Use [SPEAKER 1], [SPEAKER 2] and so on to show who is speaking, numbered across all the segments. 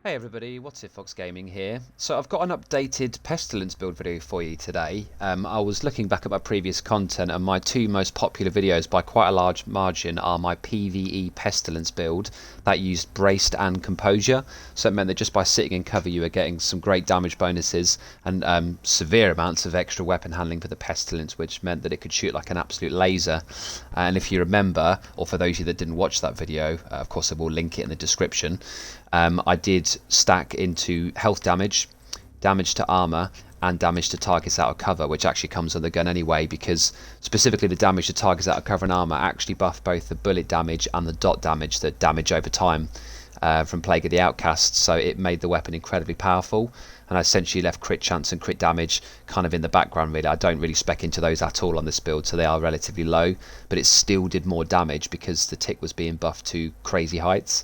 [SPEAKER 1] Hey everybody, what's it, Fox Gaming here. So I've got an updated Pestilence build video for you today. I was looking back at my previous content and my two most popular videos by quite a large margin are my PvE Pestilence build that used Braced and Composure. So it meant that just by sitting in cover you were getting some great damage bonuses and severe amounts of extra weapon handling for the Pestilence, which meant that it could shoot like an absolute laser. And if you remember, or for those of you that didn't watch that video, of course I will link it in the description. I did stack into health damage, damage to armor, and damage to targets out of cover, which actually comes on the gun anyway, because specifically the damage to targets out of cover and armor actually buff both the bullet damage and the dot damage, the damage over time from Plague of the Outcasts. So it made the weapon incredibly powerful, and I essentially left crit chance and crit damage kind of in the background really. I don't really spec into those at all on this build, so they are relatively low, but it still did more damage because the tick was being buffed to crazy heights.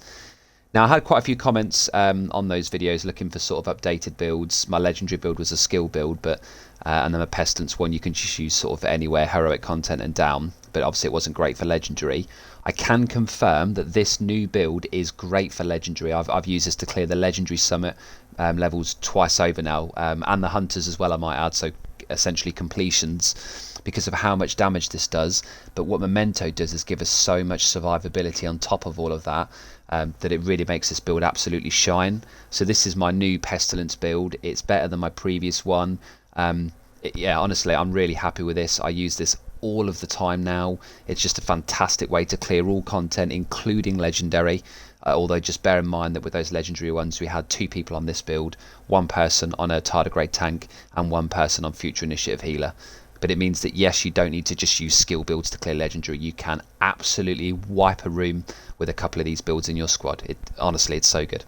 [SPEAKER 1] Now, I had quite a few comments on those videos looking for sort of updated builds. My legendary build was a skill build, but and then a pestilence one you can just use sort of anywhere, heroic content and down, but obviously it wasn't great for legendary. I can confirm that this new build is great for legendary. I've used this to clear the legendary summit levels twice over now, and the hunters as well, I might add, so essentially completions, because of how much damage this does. But what Memento does is give us so much survivability on top of all of that, that it really makes this build absolutely shine. So this is my new Pestilence build. It's better than my previous one. Yeah, honestly, I'm really happy with this. I use this all of the time now. It's just a fantastic way to clear all content, including legendary. Although just bear in mind that with those legendary ones we had two people on this build, one person on a Tardigrade tank and one person on future initiative healer. But it means that yes, you don't need to just use skill builds to clear legendary. You can absolutely wipe a room with a couple of these builds in your squad. Honestly, it's so good.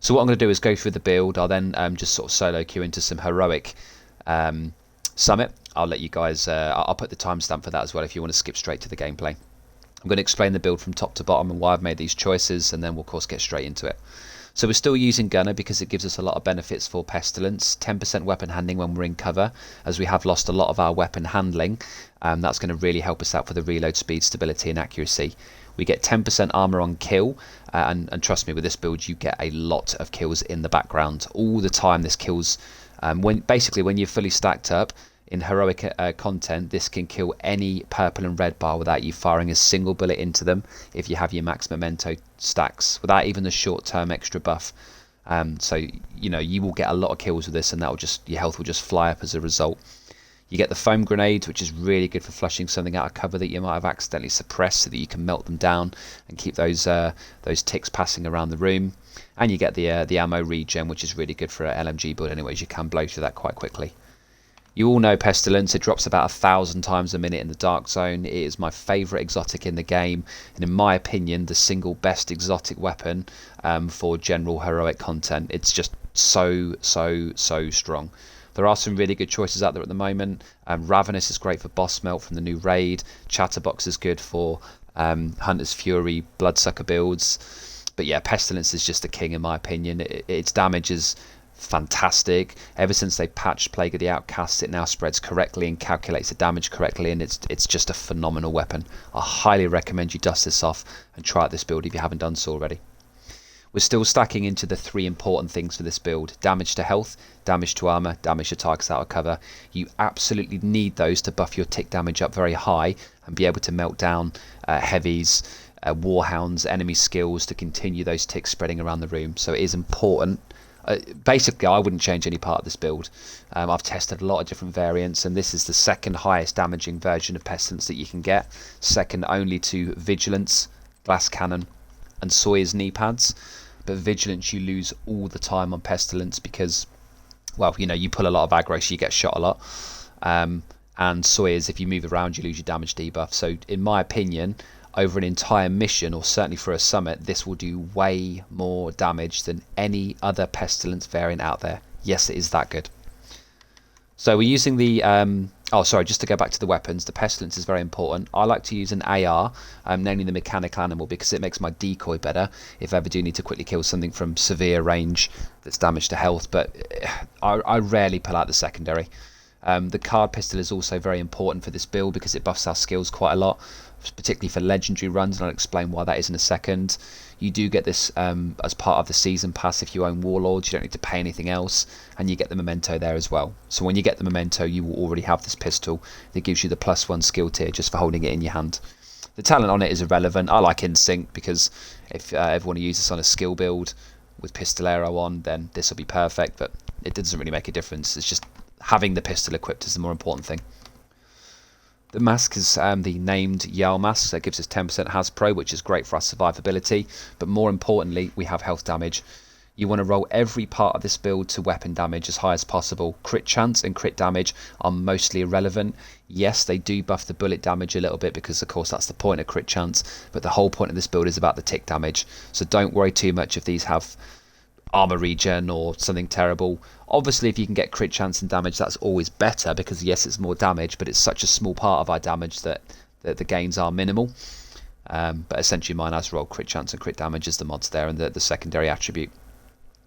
[SPEAKER 1] So what I'm going to do is go through the build. I'll then just sort of solo queue into some heroic summit. I'll let you guys, I'll put the timestamp for that as well if you want to skip straight to the gameplay. I'm going to explain the build from top to bottom and why I've made these choices, and then we'll of course get straight into it. So we're still using Gunner because it gives us a lot of benefits for Pestilence. 10% weapon handling when we're in cover, as we have lost a lot of our weapon handling. That's going to really help us out for the reload speed, stability and accuracy. We get 10% armor on kill, and trust me, with this build you get a lot of kills in the background. All the time this kills, when you're fully stacked up, in heroic content, this can kill any purple and red bar without you firing a single bullet into them if you have your max memento stacks, without even the short-term extra buff. So you know you will get a lot of kills with this, and that will just, your health will just fly up as a result. You get the foam grenades, which is really good for flushing something out of cover that you might have accidentally suppressed, so that you can melt them down and keep those ticks passing around the room. And you get the ammo regen, which is really good for an LMG build anyways. You can blow through that quite quickly. You all know Pestilence, it drops about 1,000 times a minute in the Dark Zone. It is my favourite exotic in the game, and in my opinion the single best exotic weapon for general heroic content. It's just so strong. There are some really good choices out there at the moment. Ravenous is great for boss melt from the new raid. Chatterbox is good for Hunter's Fury, Bloodsucker builds. But yeah, Pestilence is just the king in my opinion. Its damage is fantastic. Ever since they patched Plague of the Outcasts, it now spreads correctly and calculates the damage correctly, and it's just a phenomenal weapon. I highly recommend you dust this off and try out this build if you haven't done so already. We're still stacking into the three important things for this build: damage to health, damage to armor, damage to targets out of cover. You absolutely need those to buff your tick damage up very high and be able to melt down heavies, warhounds, enemy skills to continue those ticks spreading around the room. So it is important. Basically, I wouldn't change any part of this build. I've tested a lot of different variants, and this is the second highest damaging version of Pestilence that you can get, second only to Vigilance, Glass Cannon and Sawyers Kneepads. But Vigilance you lose all the time on Pestilence because, well, you know, you pull a lot of aggro, so you get shot a lot, and Sawyers, if you move around you lose your damage debuff. So in my opinion, over an entire mission, or certainly for a summit, this will do way more damage than any other Pestilence variant out there. Yes, it is that good. So we're using the just to go back to the weapons, the Pestilence is very important. I like to use an AR, namely the mechanical animal, because it makes my decoy better if I ever do need to quickly kill something from severe range that's damage to health, but I rarely pull out the secondary. The card pistol is also very important for this build because it buffs our skills quite a lot, particularly for legendary runs, and I'll explain why that is in a second. You do get this as part of the season pass if you own Warlords. You don't need to pay anything else, and you get the Memento there as well. So when you get the Memento, you will already have this pistol that gives you the +1 skill tier just for holding it in your hand. The talent on it is irrelevant. I like Instinct because if ever want to use this on a skill build with Pistolero on, then this will be perfect, but it doesn't really make a difference. It's just having the pistol equipped is the more important thing. The mask is the named Jarl mask, so it gives us 10% Hasbro, which is great for our survivability, but more importantly, we have health damage. You want to roll every part of this build to weapon damage as high as possible. Crit chance and crit damage are mostly irrelevant. Yes, they do buff the bullet damage a little bit because of course that's the point of crit chance, but the whole point of this build is about the tick damage. So don't worry too much if these have armor regen or something terrible. Obviously if you can get crit chance and damage, that's always better because yes, it's more damage, but it's such a small part of our damage that the gains are minimal. But essentially mine has rolled crit chance and crit damage as the mods there and the secondary attribute.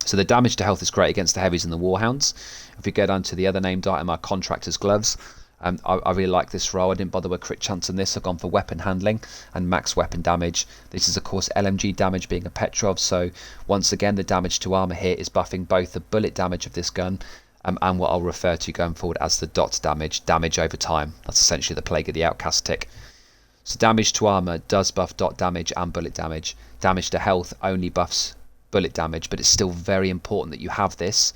[SPEAKER 1] So the damage to health is great against the heavies and the warhounds. If we go down to the other named item, our contractor's gloves, I really like this roll. I didn't bother with crit chance on this. I've gone for weapon handling and max weapon damage. This is of course LMG damage being a Petrov, so once again the damage to armor here is buffing both the bullet damage of this gun and what I'll refer to going forward as the dot damage over time. That's essentially the Plague of the Outcast tick. So damage to armor does buff dot damage and bullet damage. Damage to health only buffs bullet damage, but it's still very important that you have this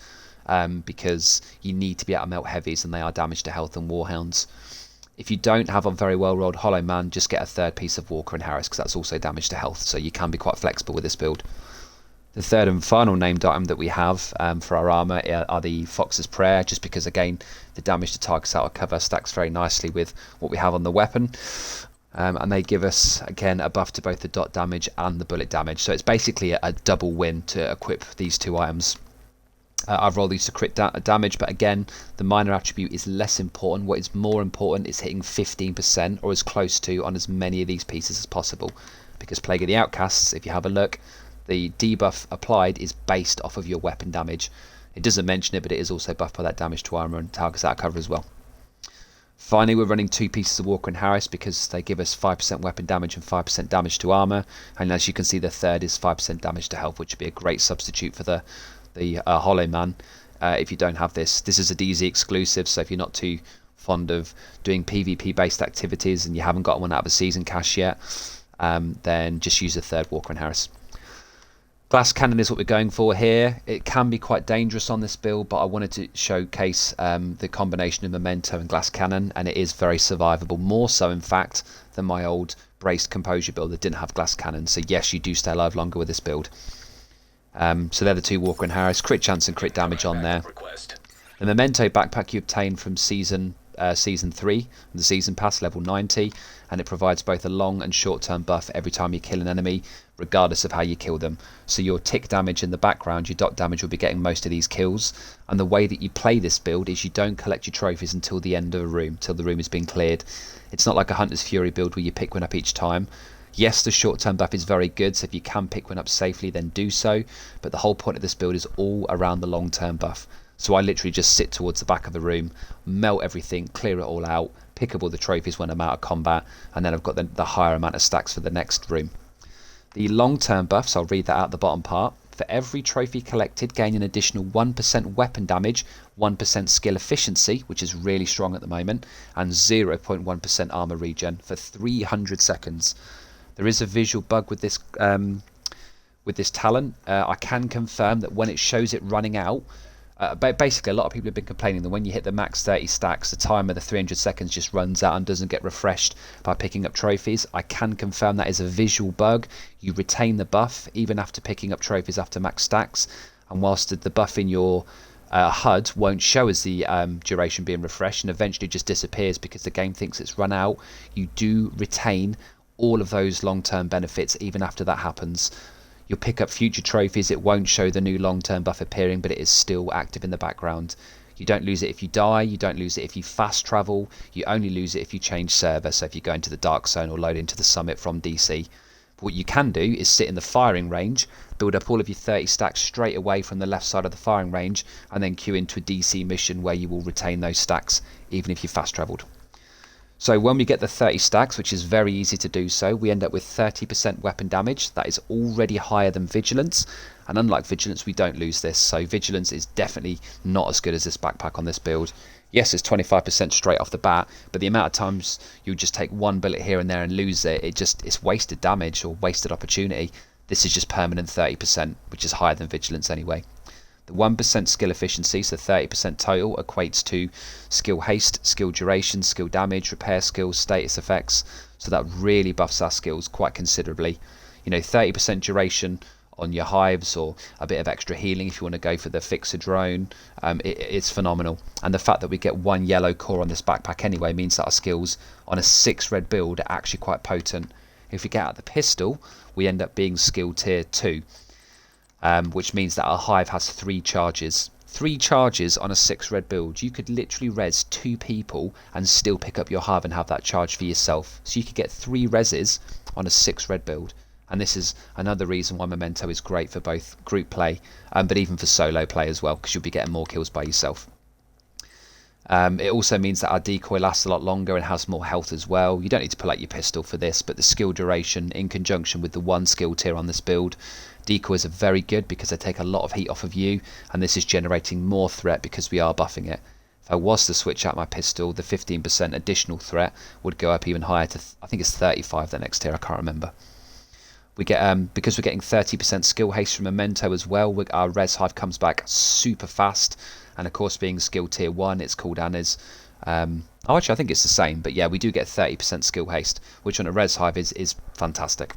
[SPEAKER 1] because you need to be able to melt heavies and they are damage to health and warhounds. If you don't have a very well rolled Hollow Man, just get a third piece of Walker and Harris because that's also damage to health, so you can be quite flexible with this build. The third and final named item that we have for our armour are the Fox's Prayer, just because again the damage to targets out of cover stacks very nicely with what we have on the weapon. And they give us again a buff to both the dot damage and the bullet damage, so it's basically a double win to equip these two items. I've rolled these to crit damage, but again the minor attribute is less important. What is more important is hitting 15% or as close to on as many of these pieces as possible, because Plague of the Outcasts, if you have a look, the debuff applied is based off of your weapon damage. It doesn't mention it, but it is also buffed by that damage to armor and targets out of cover as well. Finally, we're running two pieces of Walker and Harris because they give us 5% weapon damage and 5% damage to armor, and as you can see the third is 5% damage to health, which would be a great substitute for the Hollow Man. If you don't have this is a DZ exclusive, so if you're not too fond of doing PvP based activities and you haven't got one out of a season cache yet, then just use the third Walker and Harris. Glass Cannon is what we're going for here. It can be quite dangerous on this build, but I wanted to showcase the combination of Memento and Glass Cannon, and it is very survivable, more so in fact than my old Braced Composure build that didn't have Glass Cannon, so yes, you do stay alive longer with this build. So they're the two Walker and Harris, crit chance and crit damage on there. The Memento backpack you obtain from Season 3, the Season Pass, level 90, and it provides both a long and short term buff every time you kill an enemy, regardless of how you kill them. So your tick damage in the background, your dot damage will be getting most of these kills, and the way that you play this build is you don't collect your trophies until the end of a room, till the room has been cleared. It's not like a Hunter's Fury build where you pick one up each time. Yes, the short term buff is very good, so if you can pick one up safely then do so, but the whole point of this build is all around the long term buff. So I literally just sit towards the back of the room, melt everything, clear it all out, pick up all the trophies when I'm out of combat, and then I've got the higher amount of stacks for the next room. The long term buffs, I'll read that out the bottom part. For every trophy collected, gain an additional 1% weapon damage, 1% skill efficiency, which is really strong at the moment, and 0.1% armor regen for 300 seconds. There is a visual bug with this talent. I can confirm that when it shows it running out, basically a lot of people have been complaining that when you hit the max 30 stacks, the timer, the 300 seconds just runs out and doesn't get refreshed by picking up trophies. I can confirm that is a visual bug. You retain the buff even after picking up trophies after max stacks, and whilst the buff in your HUD won't show as the duration being refreshed and eventually just disappears because the game thinks it's run out, you do retain all of those long-term benefits even after that happens. You'll pick up future trophies, it won't show the new long-term buff appearing, but it is still active in the background. You don't lose it if you die, you don't lose it if you fast travel, you only lose it if you change server, so if you go into the Dark Zone or load into the Summit from DC. But what you can do is sit in the firing range, build up all of your 30 stacks straight away from the left side of the firing range, and then queue into a DC mission where you will retain those stacks even if you fast travelled. So when we get the 30 stacks, which is very easy to do so, we end up with 30% weapon damage. That is already higher than Vigilance. And unlike Vigilance, we don't lose this. So Vigilance is definitely not as good as this backpack on this build. Yes, it's 25% straight off the bat, but the amount of times you just take one bullet here and there and lose it, it's wasted damage or wasted opportunity. This is just permanent 30%, which is higher than Vigilance anyway. The 1% skill efficiency, so 30% total, equates to skill haste, skill duration, skill damage, repair skills, status effects. So that really buffs our skills quite considerably. You know, 30% duration on your hives, or a bit of extra healing if you want to go for the fixer drone. It's phenomenal. And the fact that we get 1 yellow core on this backpack anyway means that our skills on a 6 red build are actually quite potent. If we get out the pistol, we end up being skill tier 2. Which means that our hive has 3 charges. 3 charges on a 6 red build. You could literally res 2 people and still pick up your hive and have that charge for yourself. So you could get 3 reses on a 6 red build. And this is another reason why Memento is great for both group play, but even for solo play as well, because you'll be getting more kills by yourself. It also means that our decoy lasts a lot longer and has more health as well. You don't need to pull out your pistol for this, but the skill duration in conjunction with the 1 skill tier on this build, decoys are very good because they take a lot of heat off of you, and this is generating more threat because we are buffing it. If I was to switch out my pistol, the 15% additional threat would go up even higher to, I think it's 35 the next tier, I can't remember. We get because we're getting 30% skill haste from Memento as well, our res hive comes back super fast, and of course being skill tier 1, its cooldown is oh, actually I think it's the same, but yeah, we do get 30% skill haste, which on a res hive is fantastic.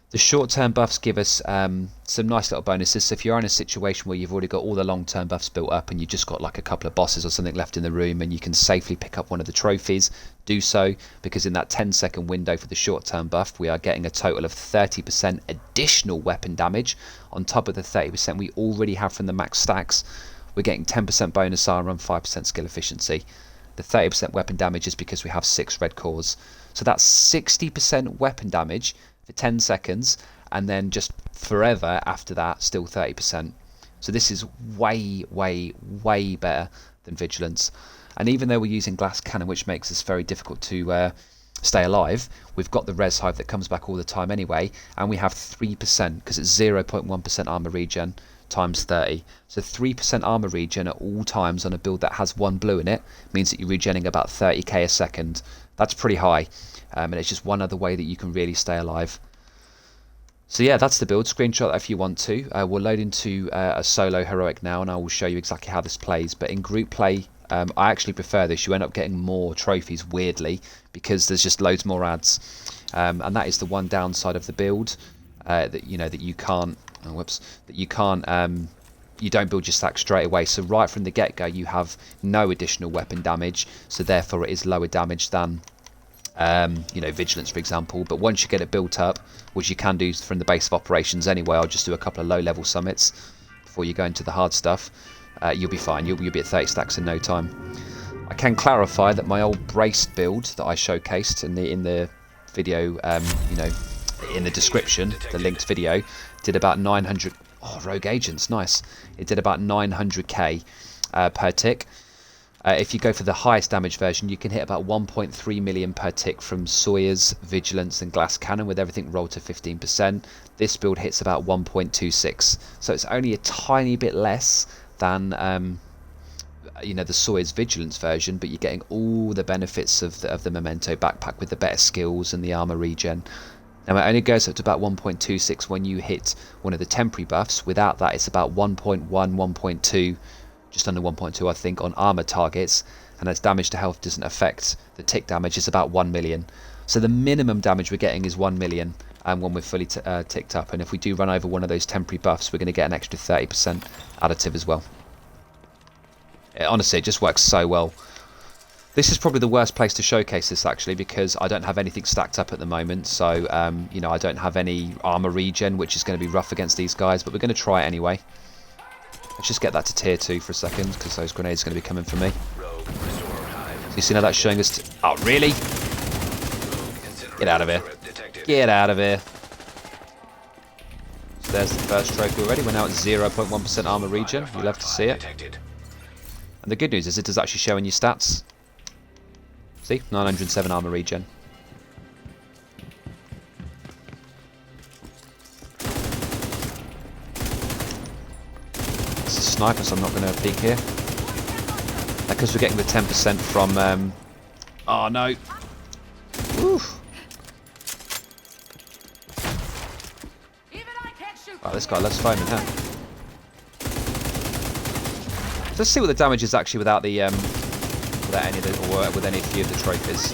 [SPEAKER 1] The short-term buffs give us some nice little bonuses. So if you're in a situation where you've already got all the long-term buffs built up and you've just got like a couple of bosses or something left in the room and you can safely pick up one of the trophies, do so, because in that 10-second window for the short-term buff, we are getting a total of 30% additional weapon damage on top of the 30% we already have from the max stacks. We're getting 10% bonus armor and 5% skill efficiency. The 30% weapon damage is because we have 6 red cores. So that's 60% weapon damage for 10 seconds, and then just forever after that, still 30%. So this is way, way, way better than Vigilance. And even though we're using glass cannon, which makes this very difficult to stay alive, we've got the res hive that comes back all the time anyway, and we have 3%, because it's 0.1% armor regen times 30. So 3% armor regen at all times on a build that has 1 blue in it means that you're regenning about 30k a second. That's pretty high, and it's just one other way that you can really stay alive. So yeah, that's the build. Screenshot that if you want to. We'll load into a solo heroic now, and I will show you exactly how this plays. But in group play, I actually prefer this. You end up getting more trophies, weirdly, because there's just loads more ads, and that is the one downside of the build, that you can't. Oh, whoops! That you can't. You don't build your stack straight away. So right from the get-go, you have no additional weapon damage. So therefore, it is lower damage than Vigilance, for example. But once you get it built up, which you can do from the base of operations anyway, I'll just do a couple of low-level summits before you go into the hard stuff. You'll be fine. You'll be at 30 stacks in no time. I can clarify that my old braced build that I showcased in the video, in the description, the linked video, did about 900. Oh, rogue agents, nice. It did about 900k per tick. If you go for the highest damage version, you can hit about 1.3 million per tick from Sawyers, Vigilance and Glass Cannon with everything rolled to 15%. This build hits about 1.26, so it's only a tiny bit less than the Sawyers Vigilance version, but you're getting all the benefits of the Memento backpack with the better skills and the armor regen. Now it only goes up to about 1.26 when you hit one of the temporary buffs. Without that, it's about 1.1, 1.2, just under 1.2 I think, on armor targets, and as damage to health doesn't affect the tick damage, it's about 1 million. So the minimum damage we're getting is 1 million when we're fully ticked up, and if we do run over one of those temporary buffs, we're going to get an extra 30% additive as well. Honestly, it just works so well. This is probably the worst place to showcase this, actually, because I don't have anything stacked up at the moment. So, I don't have any armor regen, which is going to be rough against these guys, but we're going to try it anyway. Let's just get that to tier 2 for a second, because those grenades are going to be coming for me. So you see now that's showing us... Oh, really? Get out of here. Get out of here. So there's the first trophy already. We're now at 0.1% armor regen. You love to see it. And the good news is it does actually show in your stats. See, 907 armor regen. It's a sniper, so I'm not going to peek here. Because we're getting the 10% from... oh, no. Oof. Right, this guy loves foaming, huh? So let's see what the damage is actually without the... without any of the... or with any few of the trophies.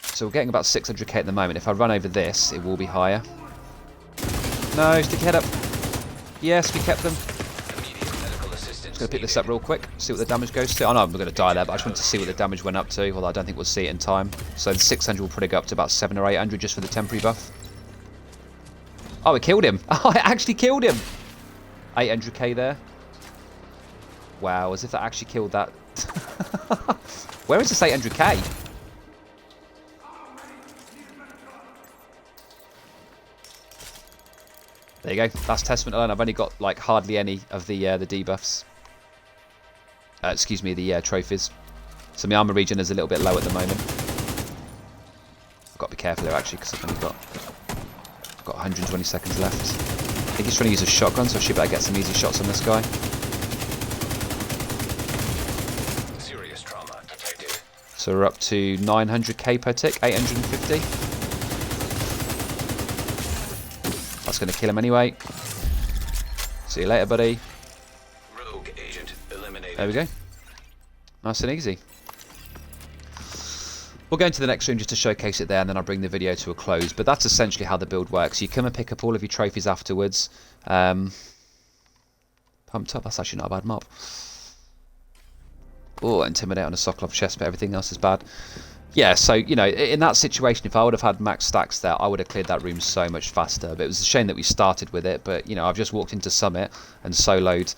[SPEAKER 1] So we're getting about 600k at the moment. If I run over this, it will be higher. No, stick your head up. Yes, we kept them. Just going to pick this up real quick, see what the damage goes to. Oh no, we're going to die there, but I just wanted to see what the damage went up to, although I don't think we'll see it in time. So the 600 will probably go up to about 700 or 800 just for the temporary buff. Oh, it killed him. Oh, it actually killed him. 800k there. Wow, as if that actually killed that. Where is this 800k? There you go. That's testament alone. I've only got like hardly any of the debuffs. Excuse me, the trophies. So my armor regen is a little bit low at the moment. I've got to be careful here actually because I've only got 120 seconds left. I think he's trying to use a shotgun, so I should better get some easy shots on this guy.
[SPEAKER 2] Serious trauma detected.
[SPEAKER 1] So we're up to 900k per tick, 850. That's going to kill him anyway. See you later, buddy.
[SPEAKER 2] Rogue agent eliminated.
[SPEAKER 1] There we go. Nice and easy. We'll go into the next room just to showcase it there, and then I'll bring the video to a close. But that's essentially how the build works. You come and pick up all of your trophies afterwards. Pumped up. That's actually not a bad mob. Oh, intimidate on a Sokolov chest, but everything else is bad. Yeah, so, you know, in that situation, if I would have had max stacks there, I would have cleared that room so much faster. But it was a shame that we started with it. But, you know, I've just walked into Summit and soloed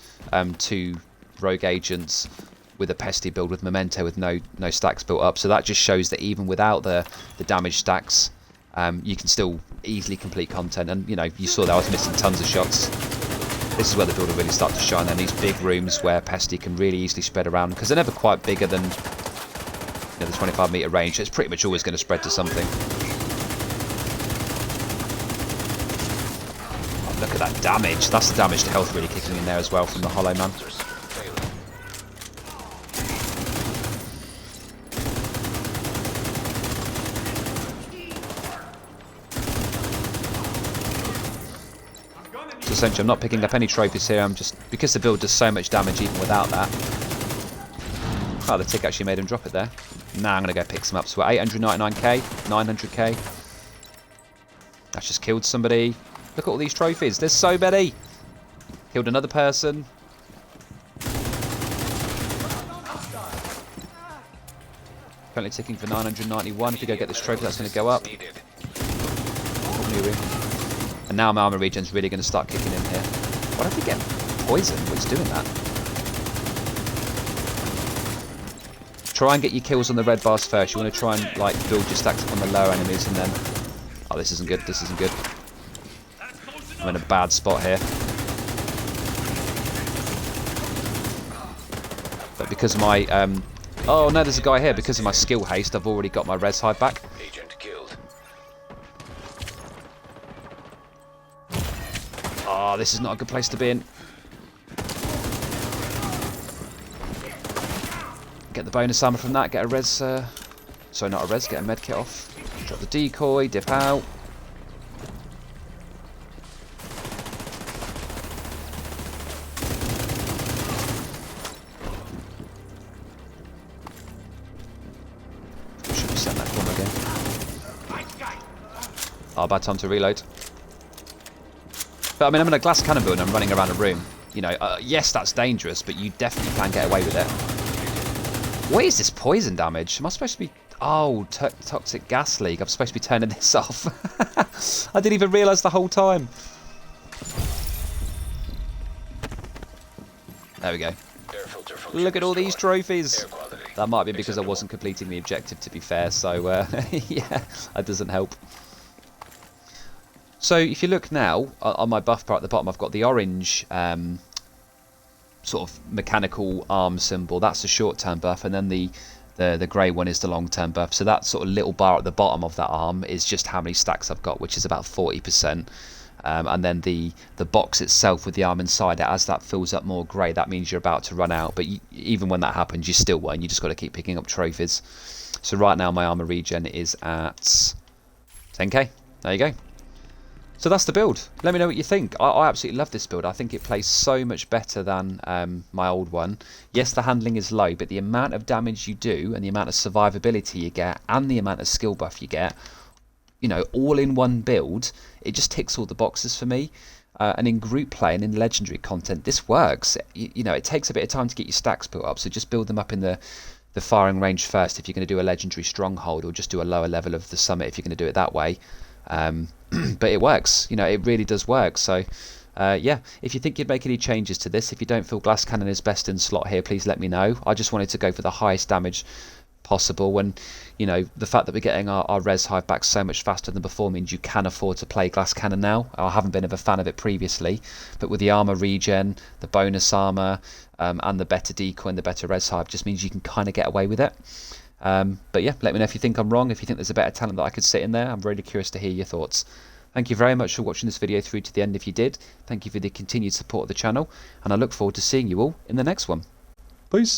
[SPEAKER 1] 2 rogue agents with a pesty build with Memento with no stacks built up. So that just shows that even without the damage stacks, you can still easily complete content. And, you know, you saw that I was missing tons of shots. This is where the build will really start to shine. And these big rooms where pesty can really easily spread around, because they're never quite bigger than... the 25 meter range, so it's pretty much always going to spread to something. Oh, look at that damage. That's the damage to health really kicking in there as well from the Hollow Man. So essentially I'm not picking up any trophies here, I'm just, because the build does so much damage even without that. Oh, the tick actually made him drop it there. Now I'm going to go pick some up. So we're 899k, 900k. That's just killed somebody. Look at all these trophies. There's so many. Killed another person. Currently ticking for 991. If we go get this trophy, that's going to go up. And now my armor regen's really going to start kicking in here. What if we get poison? What's doing that? Try and get your kills on the red bars first. You want to try and like build your stacks up on the lower enemies, and then... oh, this isn't good. This isn't good. I'm in a bad spot here. But because of my... oh, no, there's a guy here. Because of my skill haste, I've already got my res hive back.
[SPEAKER 2] Agent killed.
[SPEAKER 1] Oh, this is not a good place to be in. Get the bonus armor from that, get a res, sorry, not a res, get a med kit off. Drop the decoy, dip out. Should we send that corner again? Oh, bad time to reload. But I mean, I'm in a glass cannon build and I'm running around a room. You know, yes, that's dangerous, but you definitely can get away with it. What is this poison damage? Am I supposed to be... oh, toxic gas leak. I'm supposed to be turning this off. I didn't even realise the whole time. There we go. Look at all these trophies. That might be because I wasn't completing the objective, to be fair. So, yeah, that doesn't help. So, if you look now, on my buff part at the bottom, I've got the orange... sort of mechanical arm symbol, that's the short-term buff, and then the grey one is the long-term buff. So that sort of little bar at the bottom of that arm is just how many stacks I've got, which is about 40%. And then the box itself with the arm inside it, as that fills up more grey, that means you're about to run out. But even when that happens, you still won't. You just got to keep picking up trophies. So right now my armor regen is at 10k. There you go. So that's the build. Let me know what you think. I absolutely love this build. I think it plays so much better than my old one. Yes, the handling is low, but the amount of damage you do and the amount of survivability you get and the amount of skill buff you get, you know, all in one build, it just ticks all the boxes for me. And in group play and in legendary content, this works. You know, it takes a bit of time to get your stacks built up, so just build them up in the firing range first if you're going to do a legendary stronghold, or just do a lower level of the summit if you're going to do it that way. But it works, you know, it really does work. So yeah, if you think you'd make any changes to this, if you don't feel glass cannon is best in slot here, please let me know. I just wanted to go for the highest damage possible, when, you know, the fact that we're getting our res hive back so much faster than before means you can afford to play glass cannon now. I haven't been a fan of it previously, but with the armor regen, the bonus armor, and the better decoy and the better res hive, just means you can kind of get away with it. But yeah, let me know if you think I'm wrong, if you think there's a better talent that I could sit in there. I'm really curious to hear your thoughts. Thank you very much for watching this video through to the end if you did. Thank you for the continued support of the channel, and I look forward to seeing you all in the next one. Peace!